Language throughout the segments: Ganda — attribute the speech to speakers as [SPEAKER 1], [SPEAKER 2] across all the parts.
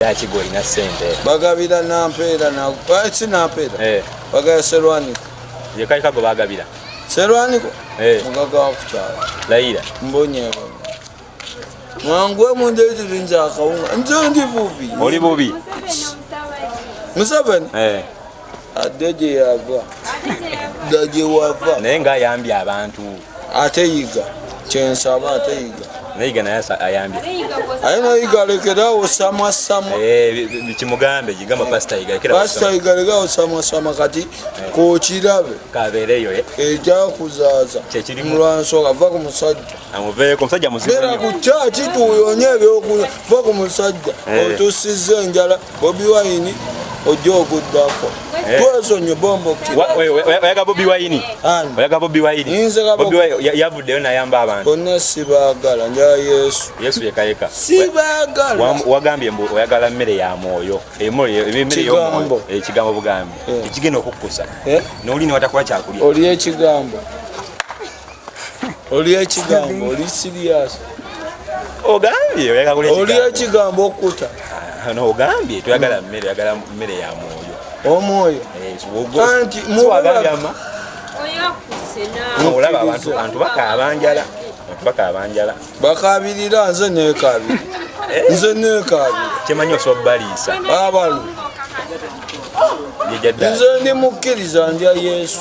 [SPEAKER 1] Yakigoli na sente.
[SPEAKER 2] Bagabira nampera na kwatsi nampera. Bagaya Serwaniko.
[SPEAKER 1] Ye kai kago bagabira.
[SPEAKER 2] Serwaniko? Mugaga wakuchala.
[SPEAKER 1] Laila.
[SPEAKER 2] Mbonye. Mwangwe mundeje rinja akaunga. Nzondi bubi.
[SPEAKER 1] Oli bubi.
[SPEAKER 2] Musabani? Adeje yava. Daje wava.
[SPEAKER 1] Nenga yambi abantu.
[SPEAKER 2] Ateyiga. Chensaba ateyiga.
[SPEAKER 1] Neiga na yasa ayambi.
[SPEAKER 2] Ayino igalekera osama sama.
[SPEAKER 1] Bikimugambe gigamba pastor igalekera.
[SPEAKER 2] Pastor igalekera osama sama kati ko kirabe.
[SPEAKER 1] Kabereyo
[SPEAKER 2] eja kuzaza.
[SPEAKER 1] Chekiri
[SPEAKER 2] mulwanso ava ku musajja.
[SPEAKER 1] Amuveye ku musajja muzimu.
[SPEAKER 2] Bera ku chachi tuyonyebe okuva ku musajja. Otusize njala Bobi Wine ojoguddako. Twasonye bombo kiti.
[SPEAKER 1] Oyaga Bobi Wine. Oyaga Bobi Wine. Bobi Wine yavuddeyo nayamba abantu.
[SPEAKER 2] Bonna sibagala njala Yesu.
[SPEAKER 1] Yesu yekayeka.
[SPEAKER 2] Sibagala.
[SPEAKER 1] Wagambye mbu oyagala mmere ya mwoyo. Emmere y'omwoyo. Ekigambo bugambi. Ekigenda okukusa. N'oli ne watakuwa kyakulya.
[SPEAKER 2] Oli ekigambo. Oli ekigambo. Oli serious.
[SPEAKER 1] Ogambye oyagala kulya ekigambo.
[SPEAKER 2] Oli ekigambo okuta.
[SPEAKER 1] No ogambye tuyagala mmere ya mwoyo.
[SPEAKER 2] Omwoyo.
[SPEAKER 1] Anti muwagambye olaba abantu bakabanjala. Bakabanjala.
[SPEAKER 2] Bakabirira nze nekabiri. Nze nekabiri.
[SPEAKER 1] Kimanyi osobbalisa.
[SPEAKER 2] Abalu. Nze ndi mukkiriza ndya Yesu.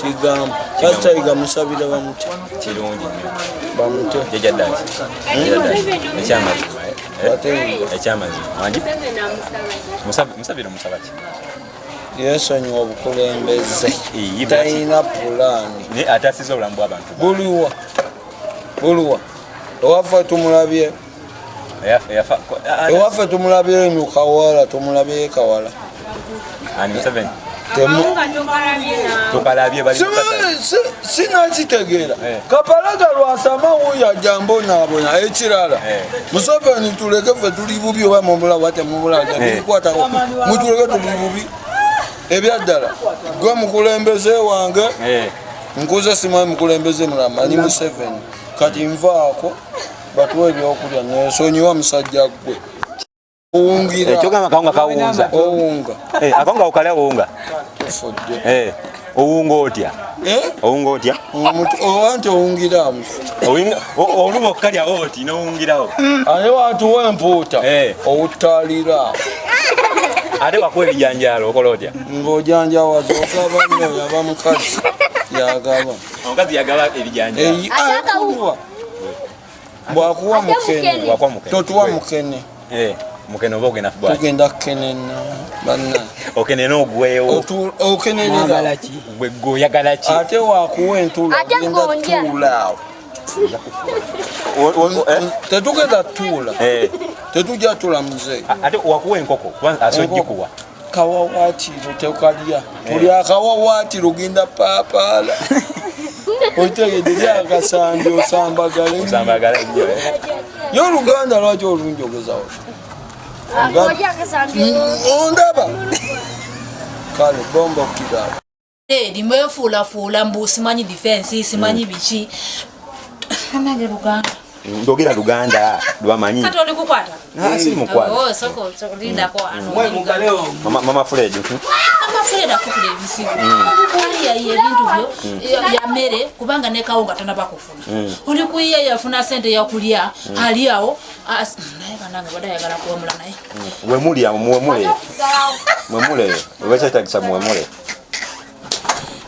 [SPEAKER 2] Kigambo. Pastor iga musabira bamute.
[SPEAKER 1] Kirungi nnyo.
[SPEAKER 2] Bamute.
[SPEAKER 1] Jejaddansi. Ekyamazima. Ekyamazima. Wangi? Musabira musabaki.
[SPEAKER 2] Yesu anywa obukulembeze. Talina pulaani.
[SPEAKER 1] Ne atasiza obulamu bw'abantu.
[SPEAKER 2] Buluwa. Ewaffe tumulabye. Ewaffe tumulabye Kawala, tumulabye Kawala.
[SPEAKER 1] Ani Museveni. Tukalabye bali
[SPEAKER 2] sinakitegeera. Kapalaga lwasama wuya jambo nabona ekirala. Museveni tuleke ffe tuli bubi oba mubula bwate mubula kwatako. Mutuleke tuli bubi. Ebyaddala. Gwe mukulembeze wange. Nkuze simanyi mukulembeze mulamanyi Museveni. Kati nvaako batuwe ebyokulya nesonyiwa musajja gwe. Owungira.
[SPEAKER 1] Kyogamba kawunga kawunza.
[SPEAKER 2] Owunga.
[SPEAKER 1] Akawunga okalya owunga.
[SPEAKER 2] Tufudde.
[SPEAKER 1] Owunga otya? Owunga otya?
[SPEAKER 2] Owanti owungira amufu.
[SPEAKER 1] Oluma okukalya oti n'owungirawo.
[SPEAKER 2] Ate watuwa empuuta. Owutaalira.
[SPEAKER 1] Ate wakuwa ebijanjaalo okola otya?
[SPEAKER 2] Ng'ojanjawaza ogaba nnyo yaba mukazi yagaba.
[SPEAKER 1] Omukazi yagaba ebijanjaalo.
[SPEAKER 2] Bwakuwa mukene. Totuwa mukene.
[SPEAKER 1] Mukene oba ogenda fubwa.
[SPEAKER 2] Tugenda kenena banna.
[SPEAKER 1] Okenena ogwewo.
[SPEAKER 2] Okenenera.
[SPEAKER 1] Gwe goyagala ki?
[SPEAKER 2] Ate wakuwa entula ogenda tuula. Tetugenda tuula. Tetujja tuula muzee.
[SPEAKER 1] Ate wakuwa enkoko asojjikuwa.
[SPEAKER 2] Kawawaatiro tekalya. Tuli akawawaatiro ogenda paapaala. Otegedde akasambi osambagale.
[SPEAKER 1] Osambagale nnyo.
[SPEAKER 2] Y'Oluganda lwaki olunjogezawo? Ondaba. Kale bomba kidala.
[SPEAKER 3] Nimwefuula mbu simanyi defense simanyi biki. Anage Luganda.
[SPEAKER 1] Ndogera Luganda lwamanyi.
[SPEAKER 3] Kati oli kukwata?
[SPEAKER 1] Si mukwata.
[SPEAKER 3] Soko linda ko ano.
[SPEAKER 1] Mama Fred.
[SPEAKER 3] Mama Fred akufule ebisigo. Kuliya ebintu byo ya mere kubanga ne kawunga tanaba kufuna. Oli kuyiya yafuna sente ya kulya aliyawo naye bananga badayagala kuwemula naye.
[SPEAKER 1] Wemulya muwemule. Mwemule. Wekyetagisa muwemule.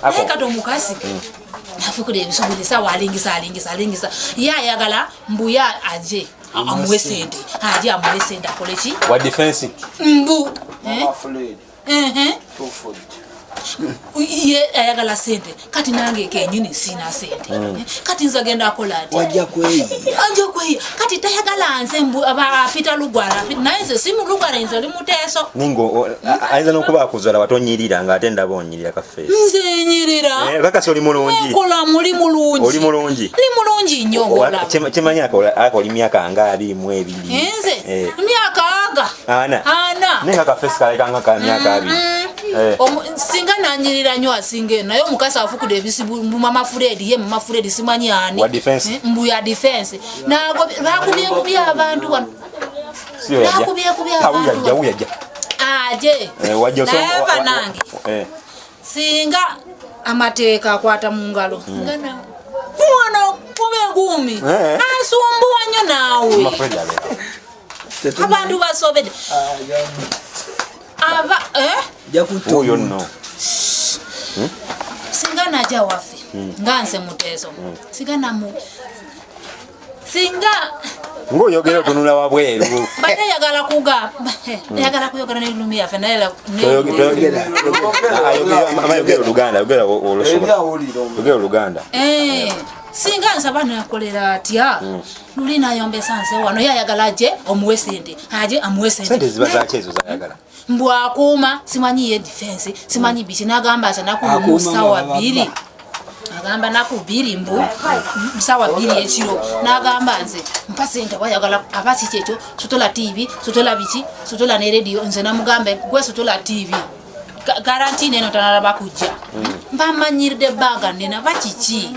[SPEAKER 3] Ako kato mukasi. Afukule ebisubuli sawa alingisa. Yayagala mbuya aje. Amuwe sente. Aje amuwe sente akole ki?
[SPEAKER 1] Wa defense.
[SPEAKER 3] Mbu.
[SPEAKER 2] Tufudde.
[SPEAKER 3] Ye ayagala sente. Kati nange kenyini sina sente. Kati nza genda akola ati.
[SPEAKER 2] Wajja kweyi.
[SPEAKER 3] Kati tayagala nze mbu apita Lugwala. Naye nze simu Lugwala nze limuteeso.
[SPEAKER 1] Ningo ayinza n'okuba akuzala watonyirira ng'ate ndaba onyirira kaffe.
[SPEAKER 3] Nze nyirira.
[SPEAKER 1] Kakasi oli mulungi.
[SPEAKER 3] Kola muli mulungi.
[SPEAKER 1] Oli mulungi.
[SPEAKER 3] Li mulungi nnyo ngola.
[SPEAKER 1] Kimanyi akoli myaka nga 22.
[SPEAKER 3] Nze myaka aga. Ana.
[SPEAKER 1] Nenga kaffe sikalekanga ka myaka 2.
[SPEAKER 3] Singa nanyirira nnyo asinga naye omukasi afukude ebisibu mama Fred ye mama Fred simanyi ani.
[SPEAKER 1] Wa defense.
[SPEAKER 3] Mbu ya defense. Nago bakubye abantu wano.
[SPEAKER 1] sio yaja hauyaja
[SPEAKER 3] aje
[SPEAKER 1] wajja so
[SPEAKER 3] banange singa amateeka akwata mu ngalo ngana kuona kube gumi asumbuwa nnyo naawe abantu basobedde aba
[SPEAKER 1] oyo nno
[SPEAKER 3] singa najja waffe nga nse Muteeso singa
[SPEAKER 1] ngoyogera otunula wabweru
[SPEAKER 3] bate yagala kuyogera n'elulimi yaffe naye
[SPEAKER 1] ayogera Oluganda yogera Oluganda
[SPEAKER 3] singa nsaba nakolera atya luli nayombesa nse wano yayagala aje omuwe sente aje amuwe
[SPEAKER 1] sente ziba zaki ezo zayagala
[SPEAKER 3] mbwakuuma simanyi ye defense simanyi biki nagamba ati nakumusawa 2 agamba nakubiri mbu msawa 2 ekiro nagamba nze mpa sente wayagala abasi kyekyo sutola TV sutola biki sutola ne radio nze namugambe gwe sutola TV garantine eno tanalaba kujja mpamanyiride baga nena bakiki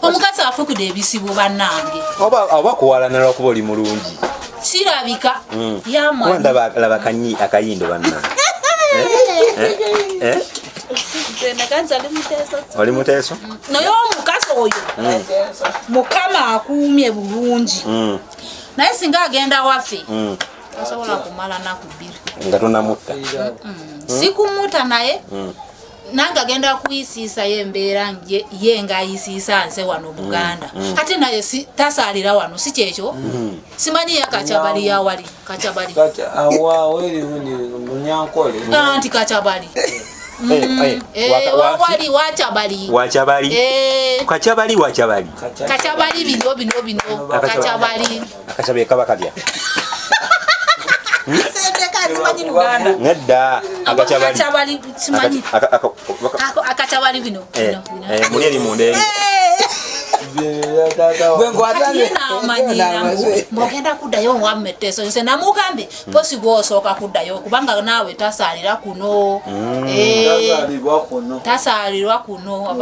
[SPEAKER 3] omukazi afukude ebisibu bannange
[SPEAKER 1] oba kuwalanira okuba oli mulungi
[SPEAKER 3] sirabika yamwa
[SPEAKER 1] laba kanyi akayindo bannange oli Muteeso
[SPEAKER 3] naye omukazi oyo mukama akuumye bulungi naye singa agenda waffe osobola kumala naku 2
[SPEAKER 1] nga tonamutta
[SPEAKER 3] sikumuta naye nanga agenda kuyisiisa yembeera ye nga ayisiisa nse wano Buganda ate naye tasalira wano si kyekyo simanyi yakachabali yawali kachabali anti kachabali kachabali bino kachabali
[SPEAKER 1] kaba kalya nedda
[SPEAKER 3] akachabali simanyi akachabali bino
[SPEAKER 1] muli eri munderi
[SPEAKER 3] mbogenda kuddayo wa Muteeso nse namugambe posi gwosooka kuddayo kubanga naawe tasalira kuno tasalirwa kuno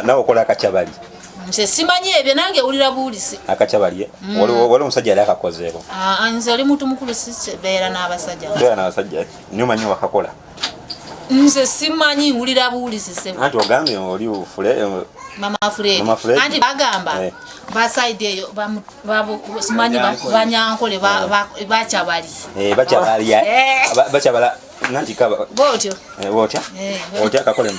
[SPEAKER 1] nawe okola akachabali
[SPEAKER 3] nse simanyi ebyo nange ewulira buulisi
[SPEAKER 1] akachabali wali omusajja yali akakozeeko
[SPEAKER 3] nze oli muntu mukulu sibeera n'abasajja
[SPEAKER 1] nyomanyi wakakola
[SPEAKER 3] nze simanyi wulira buulisi sebo
[SPEAKER 1] anti ogambye oli
[SPEAKER 3] mama Fred anti bagamba basaidi eyo simanyi banyankole bachabali
[SPEAKER 1] bachabala nanti kaba
[SPEAKER 3] botyo
[SPEAKER 1] otya kakole